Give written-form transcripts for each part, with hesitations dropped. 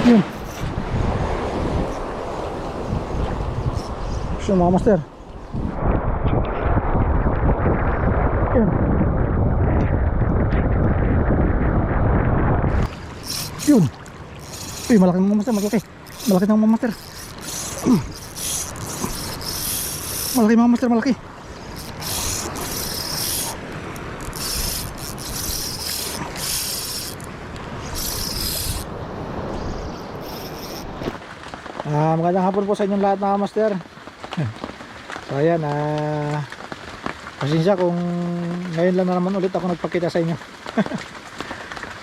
Yun. So mga master, yun. Yun. Uy, malaki mga master, malaki. Malaki ng mga master. Malaki mga master, malaki. Magandang hapon po sa inyong lahat mga master. So ayan, pasensya kung ngayon lang na naman ulit ako nagpakita sa inyo.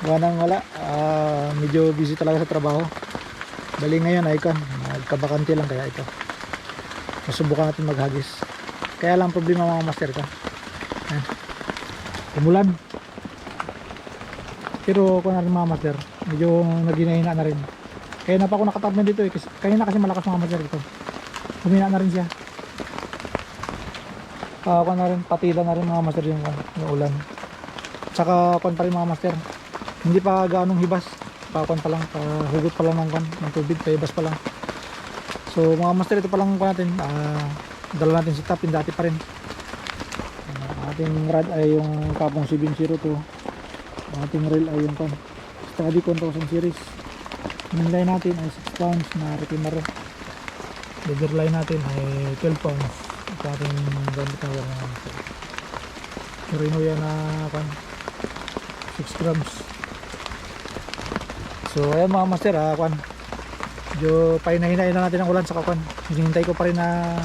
Wala, medyo busy talaga sa trabaho. Bali ngayon ay nagkabakante lang, kaya ito masubukan natin maghagis. Kaya lang problema mga master ka, umulan. Pero kung na rin mga master, medyo naginahina na rin. Kaya na pa ako nakatablan dito kasi kanina kasi malakas mga master dito. Humina na rin siya. Kung na rin, patila na rin mga master yung ulan. Tsaka kung pa rin mga master, hindi pa gaanong hibas. Pakon pa lang, hugot pa lang ng tubig, hibas pa lang. So mga master, ito pa lang natin. Dala natin si Tapin dati pa rin. Ating rod ay yung Kapong 702. Ating reel ay yung Study 1000 series. Yung line natin ay 6 pounds na Retimaro. Leader line natin ay 12 pounds. Ito ating gamit na wala na. Rinoya na 6 grams. So ayan mga master, medyo pahinahinain na natin ang ulan sa kakan. Hinihintay ko pa rin na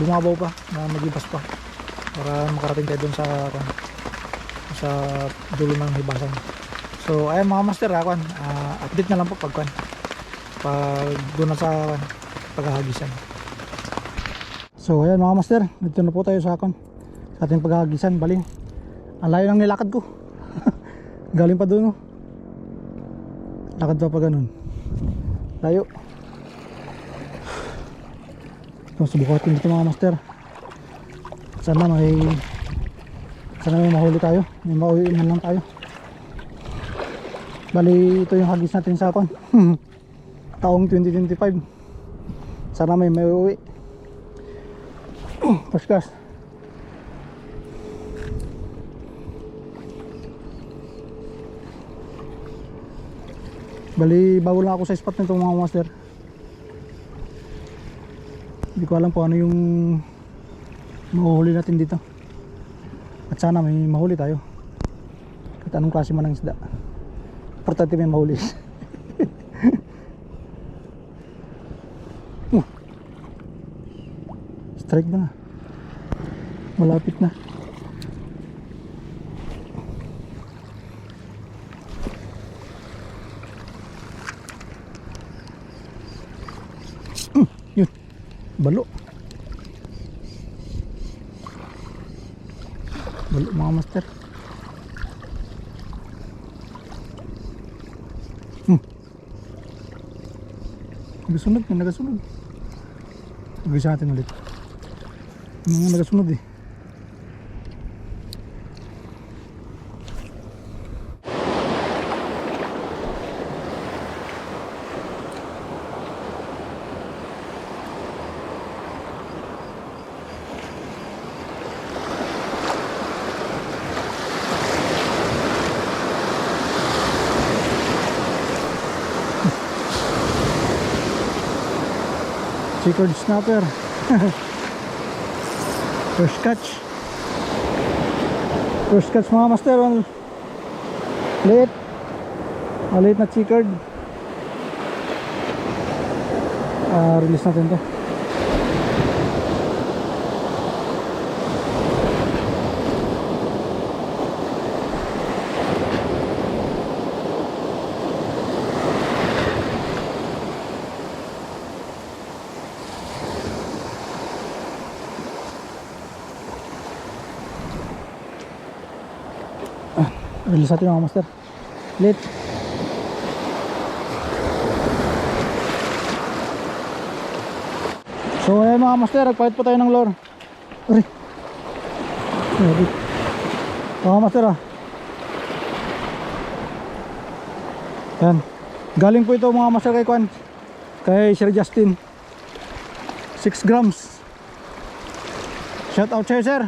bumabaw pa, na magibas pa, para makarating tayo dun sa dulo ng hibasan. So ayan mga master, update na lang po pag doon na sa paghahagisan. So ayan mga master, dito na po tayo sa ating paghahagisan. Bali, ang layo ng nilakad ko. Galing pa doon, lakad pa ganun, layo. So subukatin dito mga master. Sana may mahuli tayo, may mauwi man lang tayo. Bali ito yung hagis natin sa taong 2025. Sana may uwi. Paskas. Bali bago lang ako sa spot nito mga master. Hindi ko alam po ano yung mahuhuli natin dito. At sana may mahuli tayo. Kahit anong klase man ng isda, importante may mahuli. Strike na. Malapit na. Yun. Balo. Balo mga master. Nagasunod, may nagasunod. Mag-isa natin ulit. Mga nagasunod eh. Chickered snapper. First catch mga master. Maliit na chickered. Release natin to. Release natin mga master. Lit. So ayan mga master, nagpahit po tayo ng lure. Aray. Mga master Yan. Galing po ito mga master kay Kwan, kay Sir Justin. 6 grams. Shout out sa'yo, sir.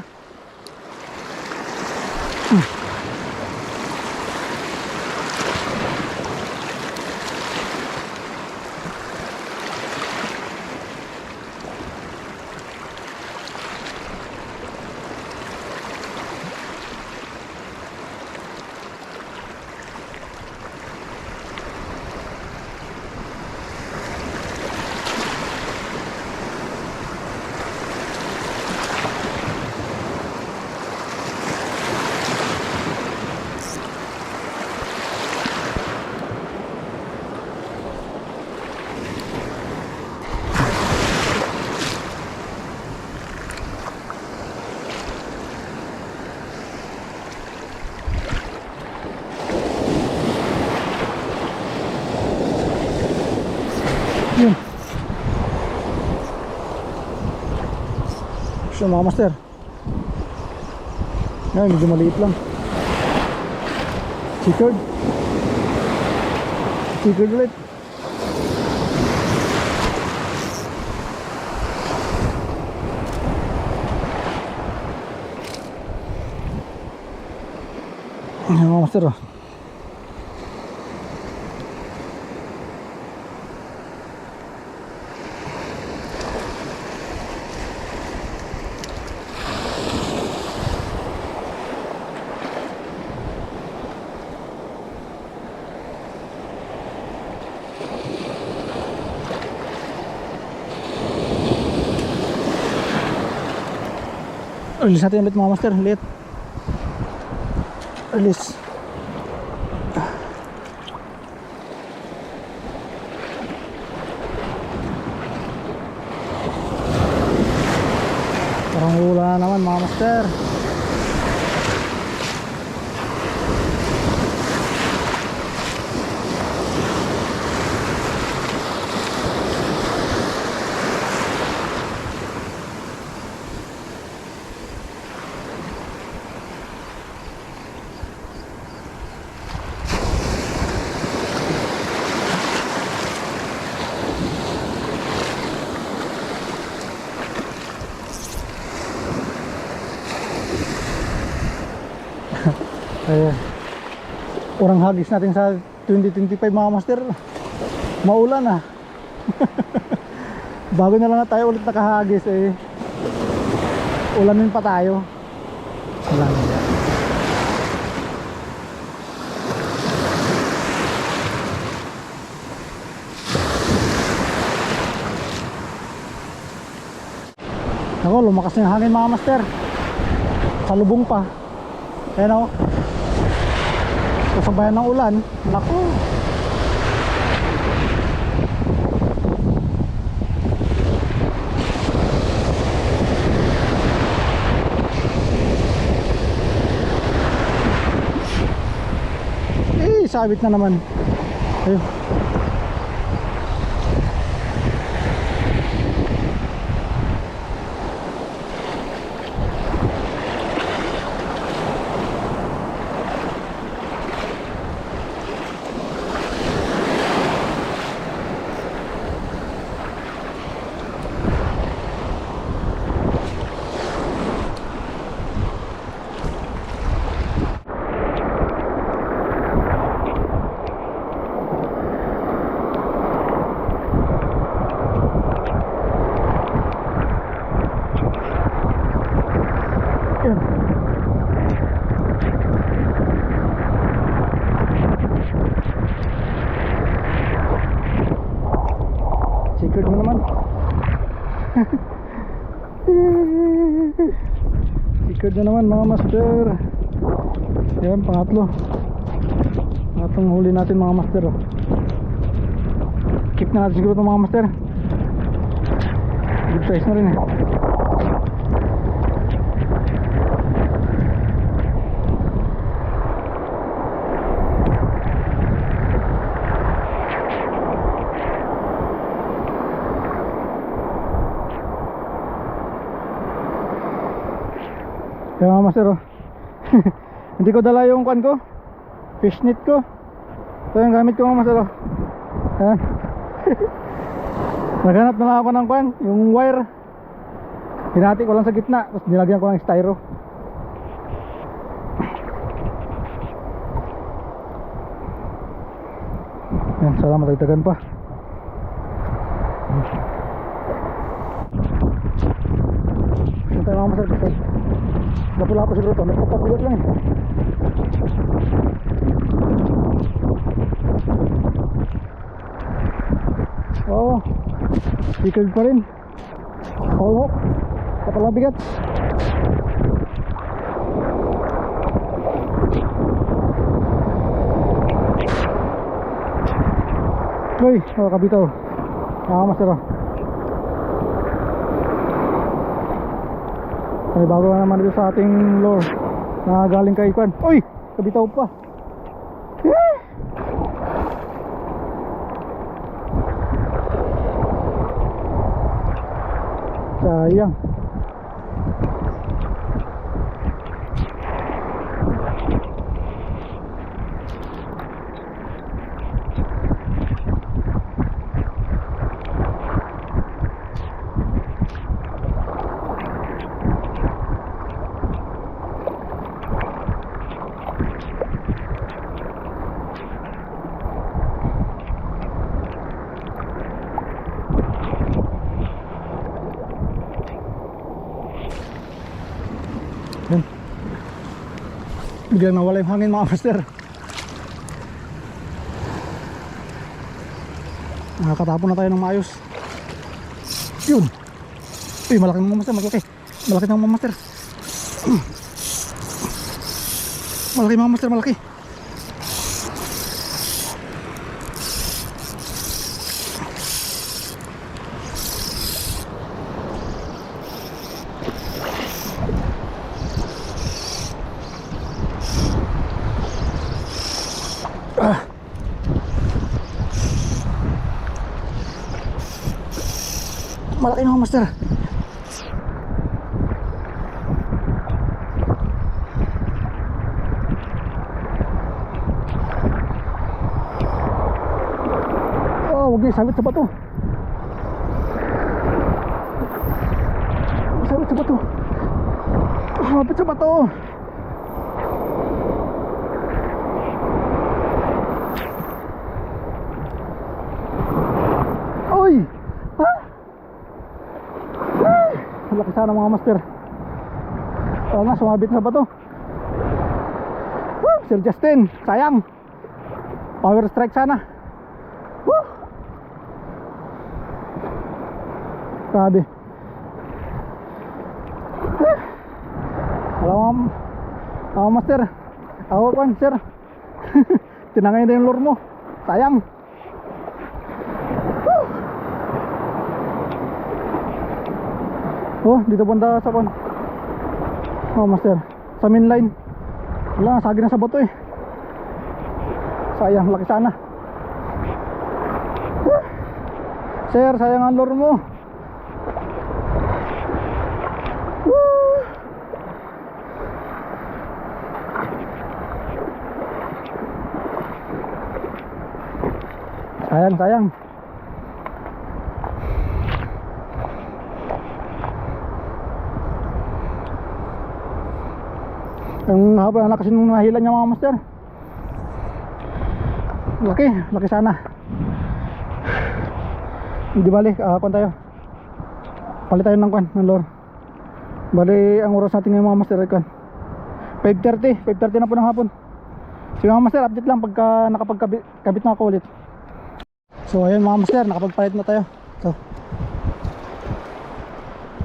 Yun. So mga master, ngayon medyo maliit lang. Chickered ulit. Ayan mga master, oh. Release natin ulit mga master, ulit. Release. Parang wala na naman mga master. Ayan. Urang hagis natin sa 2025 mga master. Maulan ah. Bago na lang na tayo ulit nakahagis eh. Ulanin pa tayo. Wala na. Ako, lumakas na yung hangin mga master. Salubong pa. Ayan ako. Kasabayan ng ulan. Naku. Eh, sabit na naman. Ayun. Secret mo naman. Secret na naman mga master. Yan, pangatlo. Pangatlong huli natin mga master, oh. Keep na natin siguro ito mga master. Good size na rin eh. Kaya mga master, oh. Hindi ko dala yung kan ko, fish net ko. Ito yung gamit ko mga master, oh. Ha? Naghanap na lang ako ng kwan, yung wire. Hinati ko lang sa gitna, tapos nilagyan ko ng styro. Yan, sana matagdagan pa. Yan tayo mga masarap. Lapo-lapo siguro ito, nagpapabigat lang eh. Oo, ikag pa rin. Oo, kapalabigat. Uy, kabitaw. Master. May bago na naman dito sa ating lure na galing kay Kwan. Uy, kabitaw pa. Sayang. Biglang nawala yung hangin mga master. Nakakatapon na tayo ng maayos. Yun. Uy, malaki mga master, malaki. Malaki ng mga master. Malaki mga master, malaki. Malaki na master. Oh, wag niya sabit sa bato. Sabit sa bato. Sabit sa bato. Oy! Ha? Laki sana mga master. Oo nga, sumabit na ba to? Sir Justin, sayang. Power strike sana. Grabe. Alam mo master, ako kan sir. Tinangay na yung lure mo. Sayang. Oh, dito banda sa kon. Oh, master. Sa main line. Wala, sagi na sa bato eh. Sayang, laki sana. Sir, sayang ang lure mo. Sayang, sayang. Ang haba na kasi nung nahila niya mga master. Laki, laki sana. Hindi balik, kwan tayo. Palit tayo ng kwan, ng lure. Bali, ang oras natin ngayon mga master ay kwan 5:30 na po ng hapon. Sige mga master, update lang pagka nakapagkabit na ako ulit. So ayun mga master, nakapagpalit na tayo. So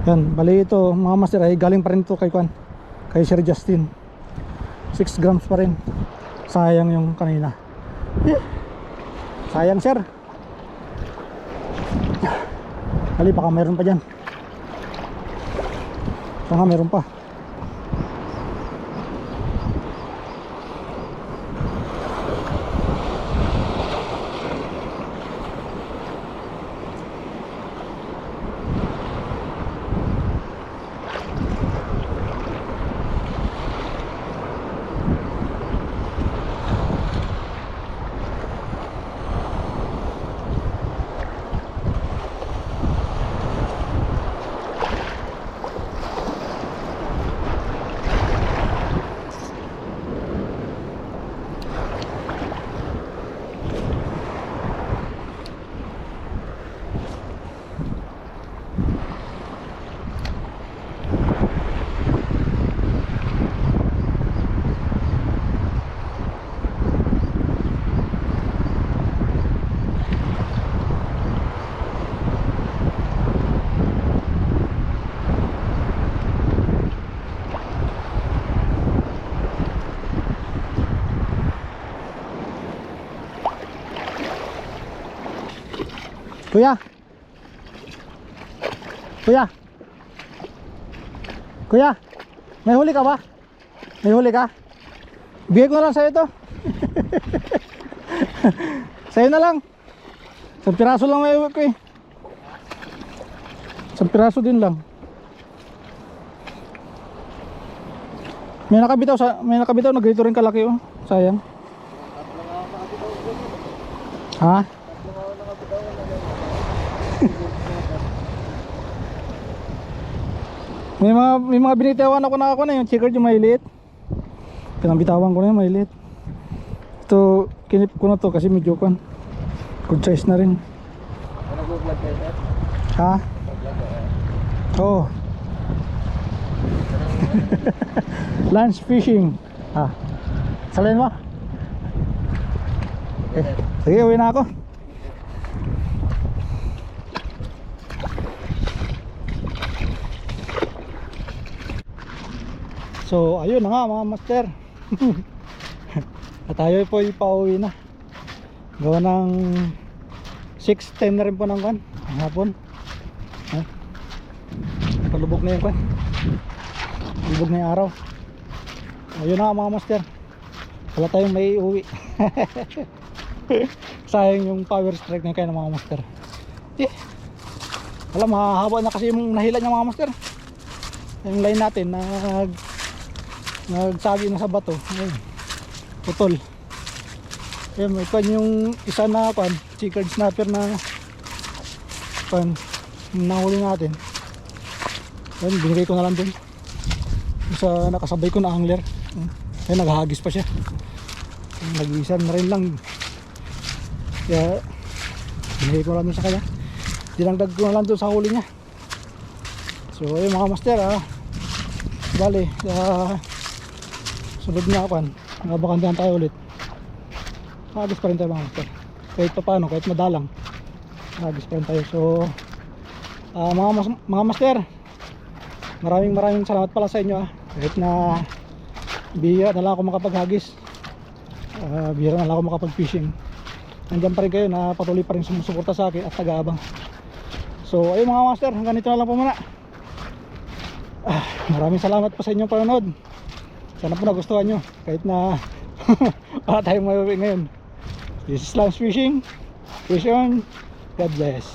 yan, bali ito mga master ay galing pa rin ito kay kwan, kay Sir Justin. 6 grams pa rin. Sayang yung kanina. Sayang sir. Hali, baka mayroon pa dyan. Saka mayroon pa. Kuya. Kuya. Kuya. May huli ka ba? May huli ka? Bigay ko na lang sa'yo to. Sa'yo na lang. Isang piraso lang may uwi ko eh. Isang piraso din lang. May nakabitaw na ganito rin kalaki oh. Sayang. Ha? may mga binitawan ako na yung checkered yung maliit. Pinabitawan ko na yung maliit. Ito kinip ko na to kasi medyo good size na rin. Ha? Oo. Lunch fishing. Ha. Salin mo? Okay. Sige, uwi na ako. So, ayun na nga mga master. At tayo po ipauwi na. Gawa ng 6:10 na rin po ng hapon. Palubog na yung palubog na yung araw. Ayun na mga master. Wala tayong may uwi. Sayang yung power strike na kayo ng mga master. Alam, mahaba na kasi yung nahila niya mga master. Yung line natin nagsagi na sa bato. Ayun, putol. Ayun, may yung isa na checkered snapper na nahuli natin. Ayun, binigay ko na lang dun sa nakasabay ko na angler. Ayun, naghahagis pa siya. Nag-iisa na rin lang. Kaya binigay ko lang dun sa kanya. Dinagdag ko na lang dun sa huli niya. So ayun mga master, bali sunod na nabakandahan tayo ulit. Nagis pa rin tayo mga master. Kahit pa paano, kahit madalang, nagis pa rin tayo. So mga master, maraming salamat pala sa inyo. Kahit na bihira na lang ako makapaghagis, bihira na lang ako makapag-fishing, nandiyan pa rin kayo na patuloy pa rin sumusuporta sa akin at taga-abang. So ayun mga master, hanggang dito na lang po muna. Maraming salamat po sa inyong panonood. Sana po nagustuhan nyo kahit na wala tayong may uwi ngayon. This is Lunch Fishing. Fish on. God bless.